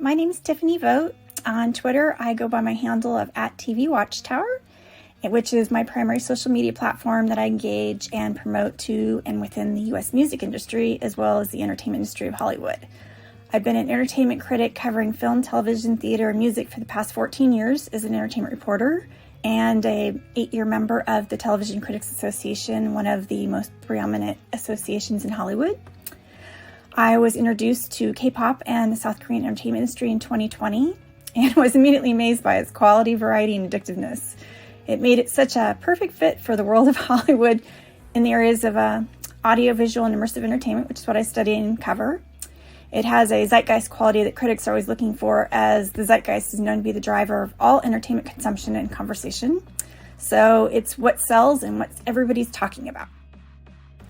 My name is Tiffany VOGT. On Twitter, I go by my handle of @TVWatchtower, which is my primary social media platform that I engage and promote to and within the U.S. music industry, as well as the entertainment industry of Hollywood. I've been an entertainment critic covering film, television, theater, and music for the past 14 years as an entertainment reporter, and an 8-year member of the Television Critics Association, one of the most preeminent associations in Hollywood. I was introduced to K-pop and the South Korean entertainment industry in 2020 and was immediately amazed by its quality, variety, and addictiveness. It made it such a perfect fit for the world of Hollywood in the areas of audio, visual, and immersive entertainment, which is what I study and cover. It has a zeitgeist quality that critics are always looking for, as the zeitgeist is known to be the driver of all entertainment consumption and conversation. So it's what sells and what everybody's talking about.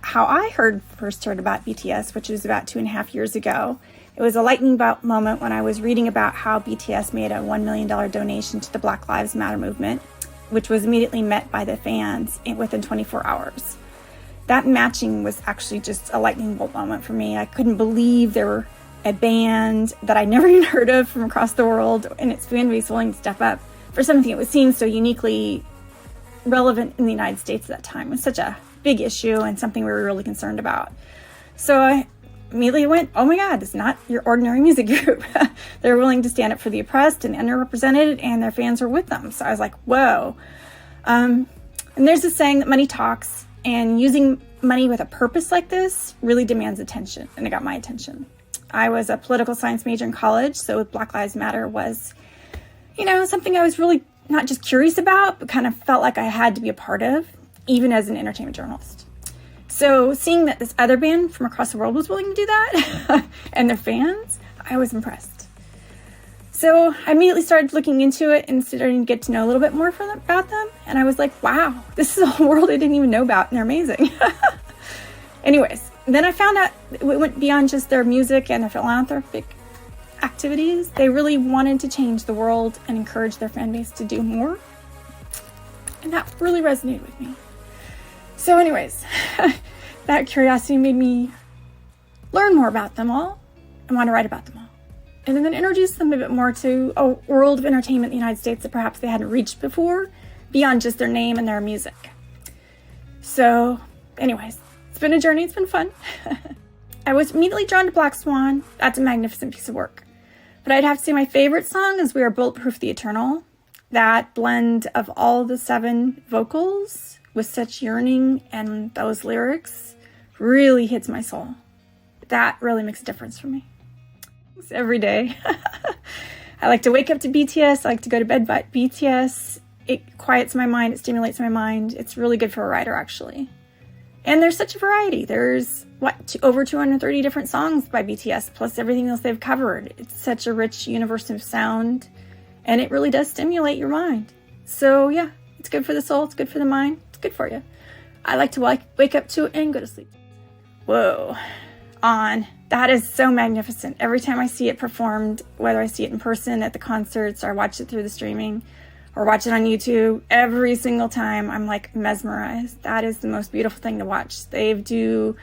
How I first heard about BTS, which was about 2.5 years ago, it was a lightning bolt moment when I was reading about how BTS made a $1 million donation to the Black Lives Matter movement, which was immediately met by the fans within 24 hours. That matching was actually just a lightning bolt moment for me. I couldn't believe there were a band that I'd never even heard of from across the world and its fan base willing to step up for something that was seen so uniquely relevant in the United States at that time. It was such a big issue and something we were really concerned about. So I immediately went, oh my God, this is not your ordinary music group. They're willing to stand up for the oppressed and underrepresented, and their fans are with them. So I was like, whoa. And there's this saying that money talks, and using money with a purpose like this really demands attention, and it got my attention. I was a political science major in college, so Black Lives Matter was, something I was really not just curious about, but kind of felt like I had to be a part of, even as an entertainment journalist. So seeing that this other band from across the world was willing to do that, and their fans, I was impressed. So I immediately started looking into it and starting to get to know a little bit more about them. And I was like, wow, this is a whole world I didn't even know about, and they're amazing. Anyways, then I found out it went beyond just their music and their philanthropic activities. They really wanted to change the world and encourage their fan base to do more. And that really resonated with me. So anyways, that curiosity made me learn more about them all and want to write about them all. And then introduce them a bit more to a world of entertainment in the United States that perhaps they hadn't reached before, beyond just their name and their music. So anyways, it's been a journey. It's been fun. I was immediately drawn to Black Swan. That's a magnificent piece of work. But I'd have to say my favorite song is We Are Bulletproof the Eternal. That blend of all the 7 vocals with such yearning and those lyrics really hits my soul. That really makes a difference for me. It's every day. I like to wake up to BTS. I like to go to bed by BTS. It quiets my mind. It stimulates my mind. It's really good for a writer, actually. And there's such a variety. There's, over 230 different songs by BTS, plus everything else they've covered. It's such a rich universe of sound, and it really does stimulate your mind. So yeah, it's good for the soul. It's good for the mind. It's good for you. I like to wake up to it and go to sleep. Whoa. That is so magnificent. Every time I see it performed, whether I see it in person at the concerts or I watch it through the streaming or watch it on YouTube, every single time I'm like mesmerized. That is the most beautiful thing to watch. They do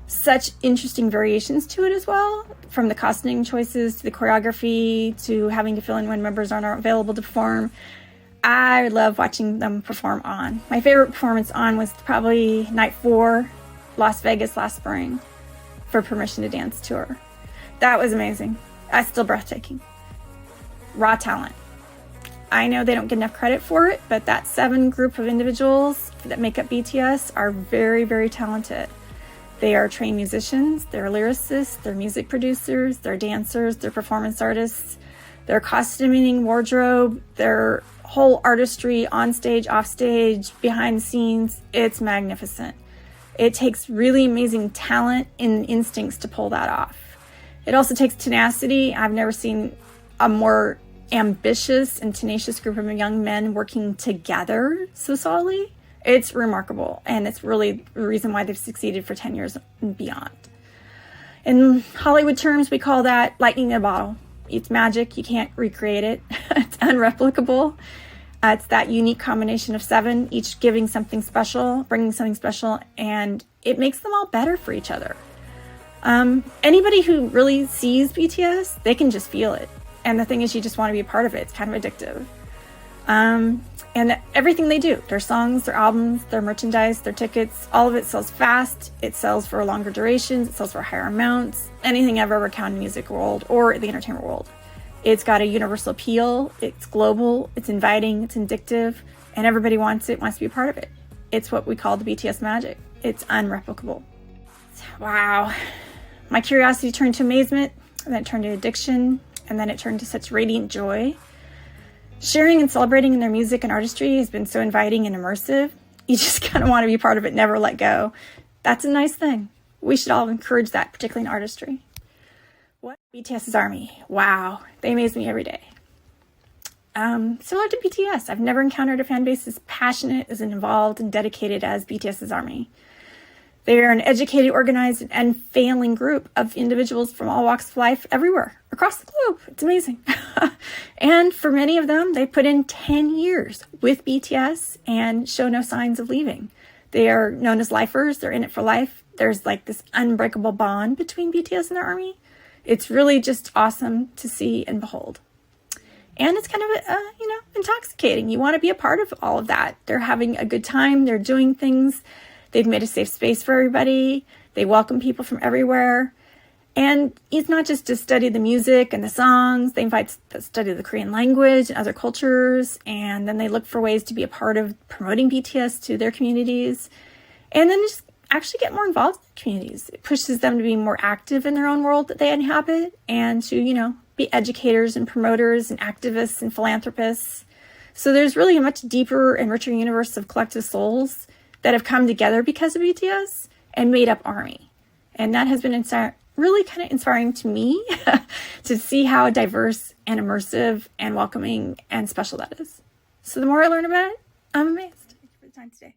such interesting variations to it as well, from the costuming choices to the choreography to having to fill in when members aren't available to perform. I love watching them perform on. My favorite performance on was probably night 4, Las Vegas last spring, for Permission to Dance tour. That was amazing. That's still breathtaking. Raw talent. I know they don't get enough credit for it, but that 7 group of individuals that make up BTS are very, very talented. They are trained musicians, they're lyricists, they're music producers, they're dancers, they're performance artists, they're costuming, wardrobe, their whole artistry on stage, off stage, behind the scenes. It's magnificent. It takes really amazing talent and instincts to pull that off. It also takes tenacity. I've never seen a more ambitious and tenacious group of young men working together so solidly. It's remarkable, and it's really the reason why they've succeeded for 10 years and beyond. In Hollywood terms, we call that lightning in a bottle. It's magic. You can't recreate it. It's unreplicable. It's that unique combination of 7, each giving something special, bringing something special, and it makes them all better for each other. Anybody who really sees BTS, they can just feel it. And the thing is, you just want to be a part of it. It's kind of addictive. And everything they do, their songs, their albums, their merchandise, their tickets, all of it sells fast. It sells for longer durations. It sells for higher amounts. Anything I've ever counted in the music world or the entertainment world. It's got a universal appeal. It's global. It's inviting. It's addictive. And everybody wants it, wants to be a part of it. It's what we call the BTS magic. It's unreplicable. Wow. My curiosity turned to amazement, and then it turned to addiction, and then it turned to such radiant joy. Sharing and celebrating in their music and artistry has been so inviting and immersive. You just kind of want to be part of it, never let go. That's a nice thing. We should all encourage that, particularly in artistry. What? BTS's ARMY. Wow. They amaze me every day. Similar to BTS, I've never encountered a fan base as passionate, as involved, and dedicated as BTS's ARMY. They are an educated, organized, and unfailing group of individuals from all walks of life everywhere, across the globe. It's amazing. And for many of them, they put in 10 years with BTS and show no signs of leaving. They are known as lifers. They're in it for life. There's like this unbreakable bond between BTS and their ARMY. It's really just awesome to see and behold. And it's kind of, intoxicating. You want to be a part of all of that. They're having a good time. They're doing things. They've made a safe space for everybody. They welcome people from everywhere. And it's not just to study the music and the songs. They invite to study the Korean language and other cultures. And then they look for ways to be a part of promoting BTS to their communities. And then just actually get more involved in their communities. It pushes them to be more active in their own world that they inhabit and to, be educators and promoters and activists and philanthropists. So there's really a much deeper and richer universe of collective souls that have come together because of BTS and made up ARMY. And that has been really kind of inspiring to me to see how diverse and immersive and welcoming and special that is. So the more I learn about it, I'm amazed. Thank you for the time today.